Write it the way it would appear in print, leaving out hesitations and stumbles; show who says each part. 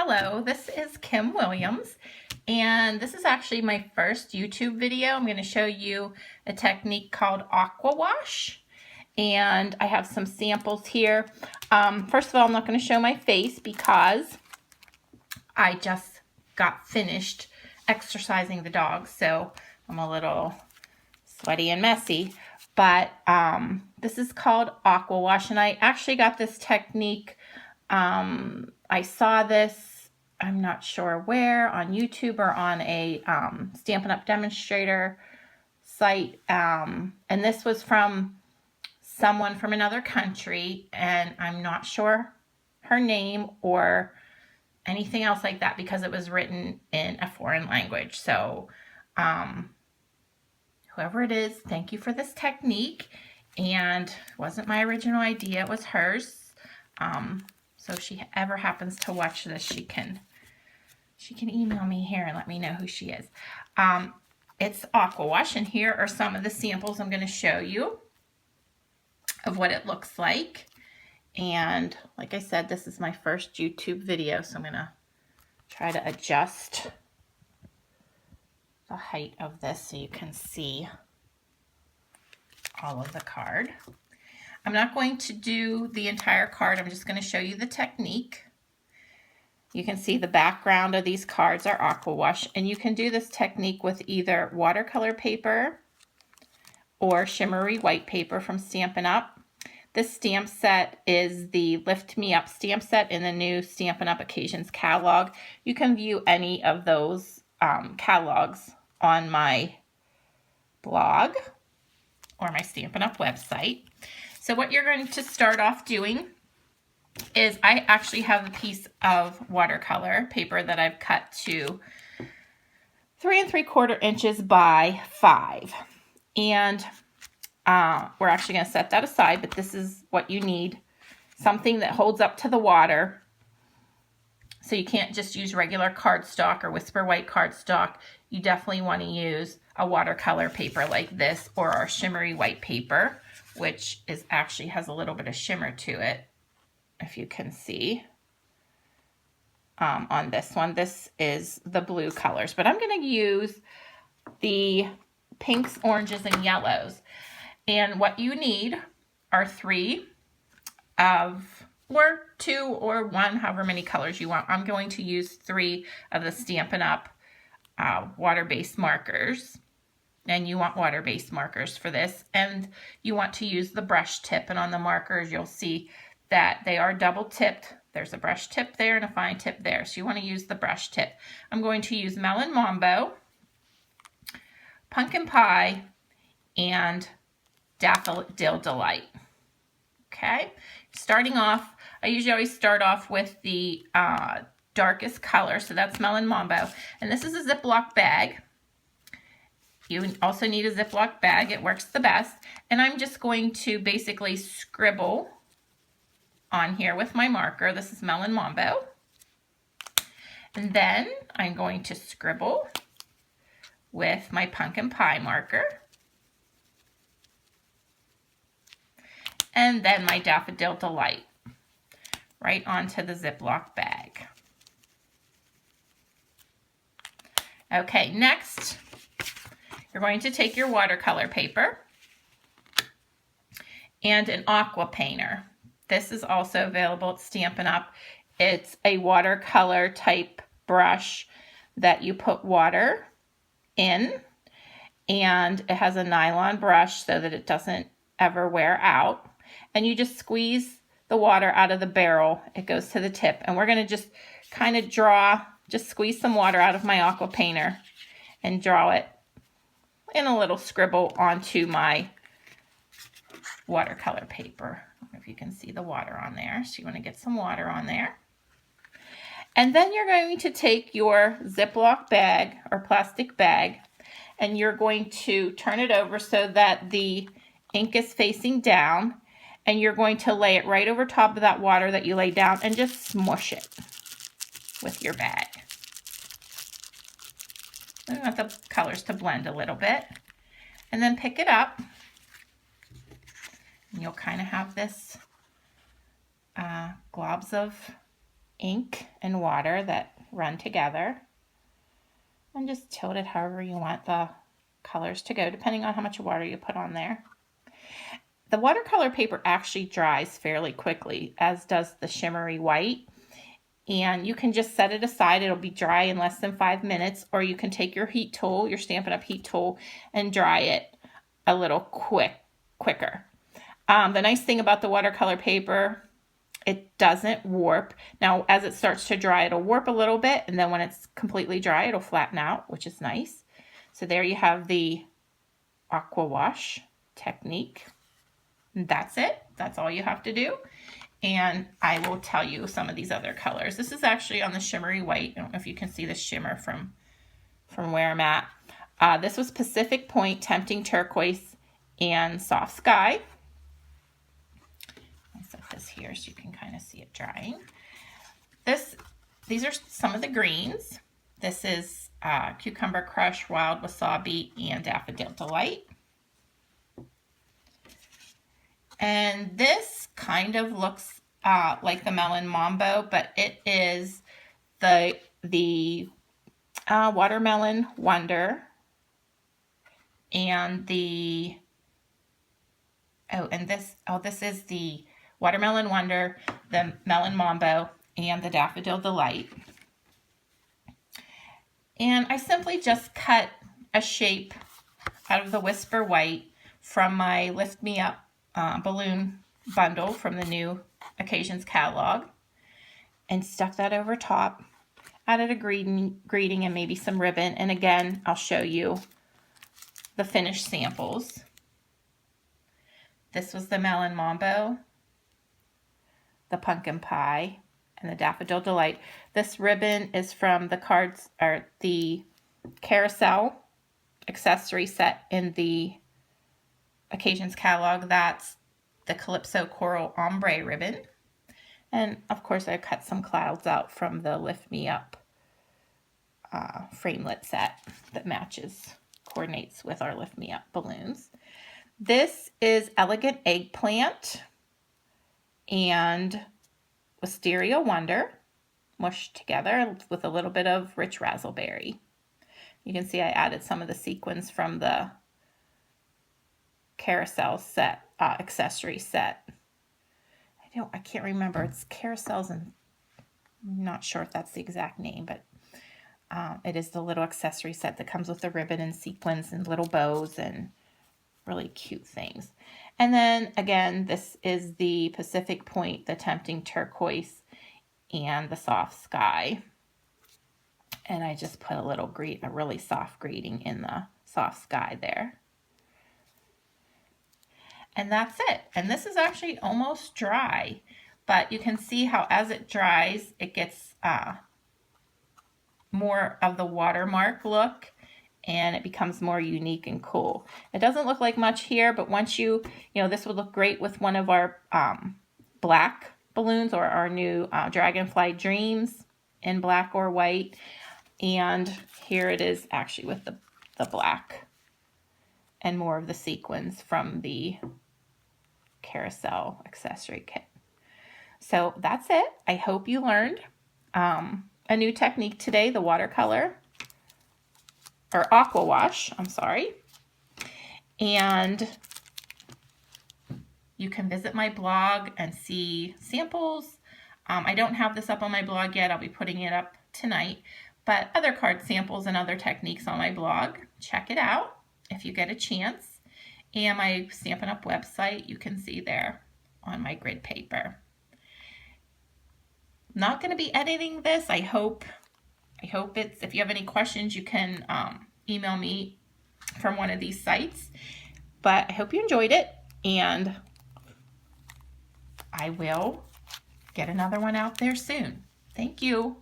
Speaker 1: Hello, this is Kim Williams, and this is actually my first YouTube video. I'm going to show you a technique called Aqua Wash, and I have some samples here. First of all, I'm not going to show my face because I just got finished exercising the dog, so I'm a little sweaty and messy. But this is called Aqua Wash, and I actually got this technique. I saw this, I'm not sure where, on YouTube or on a Stampin' Up! Demonstrator site. And this was from someone from another country, and I'm not sure her name or anything else like that because it was written in a foreign language. So whoever it is, thank you for this technique. And it wasn't my original idea, it was hers. So if she ever happens to watch this, she can email me here and let me know who she is. It's Aqua Wash, and here are some of the samples I'm going to show you of what it looks like. And like I said, this is my first YouTube video, so I'm going to try to adjust the height of this so you can see all of the card. I'm not going to do the entire card. I'm just going to show you the technique. You can see the background of these cards are Aqua Wash, and you can do this technique with either watercolor paper or shimmery white paper from Stampin' Up. This stamp set is the Lift Me Up stamp set in the new Stampin' Up! Occasions catalog. You can view any of those catalogs on my blog or my Stampin' Up! Website. So what you're going to start off doing is I actually have a piece of watercolor paper that I've cut to 3 3/4 inches by 5. And we're actually going to set that aside, but this is what you need. Something that holds up to the water. So you can't just use regular cardstock or Whisper White cardstock. You definitely want to use a watercolor paper like this or our shimmery white paper, which is actually has a little bit of shimmer to it, if you can see on this one. This is the blue colors, but I'm going to use the pinks, oranges, and yellows. And what you need are 3 or 2 or 1, however many colors you want. I'm going to use 3 of the Stampin' Up! Water-based markers. And you want water-based markers for this. And you want to use the brush tip. And on the markers, you'll see that they are double tipped. There's a brush tip there and a fine tip there. So you want to use the brush tip. I'm going to use Melon Mambo, Pumpkin Pie, and Daffodil Delight. Okay, starting off, I usually always start off with the darkest color, so that's Melon Mambo. And this is a Ziploc bag. You also need a Ziploc bag, it works the best. And I'm just going to basically scribble on here with my marker. This is Melon Mambo. And then I'm going to scribble with my Pumpkin Pie marker. And then my Daffodil Delight right onto the Ziploc bag. Okay, next, you're going to take your watercolor paper and an aqua painter. This is also available at Stampin' Up! It's a watercolor type brush that you put water in, and it has a nylon brush so that it doesn't ever wear out. And you just squeeze the water out of the barrel. It goes to the tip. And we're going to just kind of just squeeze some water out of my aqua painter and draw it in a little scribble onto my watercolor paper. I don't know if you can see the water on there. So you want to get some water on there. And then you're going to take your Ziploc bag or plastic bag, and you're going to turn it over so that the ink is facing down. And you're going to lay it right over top of that water that you laid down and just smush it with your bag. We want the colors to blend a little bit. And then pick it up. And you'll kind of have this globs of ink and water that run together. And just tilt it however you want the colors to go, depending on how much water you put on there. The watercolor paper actually dries fairly quickly, as does the shimmery white. And you can just set it aside. It'll be dry in less than 5 minutes, or you can take your heat tool, your Stampin' Up! Heat tool, and dry it a little quicker. The nice thing about the watercolor paper, it doesn't warp. Now, as it starts to dry, it'll warp a little bit, and then when it's completely dry, it'll flatten out, which is nice. So there you have the Aqua Wash technique. And that's it. That's all you have to do. And I will tell you some of these other colors. This is actually on the shimmery white. I don't know if you can see the shimmer from where I'm at. This was Pacific Point, Tempting Turquoise, and Soft Sky. I'll set this here so you can kind of see it drying. These are some of the greens. This is Cucumber Crush, Wild Wasabi, and Daffodil Delight. And this kind of looks like the Melon Mambo, but it is the Watermelon Wonder and this is the Watermelon Wonder, the Melon Mambo, and the Daffodil Delight. And I simply just cut a shape out of the Whisper White from my Lift Me Up balloon bundle from the new Occasions catalog, and stuck that over top. Added a greeting and maybe some ribbon. And again, I'll show you the finished samples. This was the Melon Mambo, the Pumpkin Pie, and the Daffodil Delight. This ribbon is from the cards, or the carousel accessory set in the Occasions catalog. That's the Calypso Coral Ombre ribbon. And of course I cut some clouds out from the Lift Me Up framelit set that coordinates with our Lift Me Up balloons. This is Elegant Eggplant and Wisteria Wonder mushed together with a little bit of Rich Razzleberry. You can see I added some of the sequins from the carousel set, accessory set. I can't remember. It's carousels, and I'm not sure if that's the exact name, but it is the little accessory set that comes with the ribbon and sequins and little bows and really cute things. And then again, this is the Pacific Point, the Tempting Turquoise, and the Soft Sky. And I just put a really soft greeting in the Soft Sky there. And that's it. And this is actually almost dry, but you can see how as it dries, it gets more of the watermark look, and it becomes more unique and cool. It doesn't look like much here, but once this would look great with one of our black balloons, or our new Dragonfly Dreams in black or white. And here it is actually with the black and more of the sequins from the carousel accessory kit. So that's it. I hope you learned a new technique today, the watercolor, or Aqua Wash, I'm sorry. And you can visit my blog and see samples. I don't have this up on my blog yet. I'll be putting it up tonight, but other card samples and other techniques on my blog. Check it out if you get a chance. And my Stampin' Up! Website, you can see there on my grid paper. Not going to be editing this. I hope if you have any questions, you can email me from one of these sites. But I hope you enjoyed it, and I will get another one out there soon. Thank you.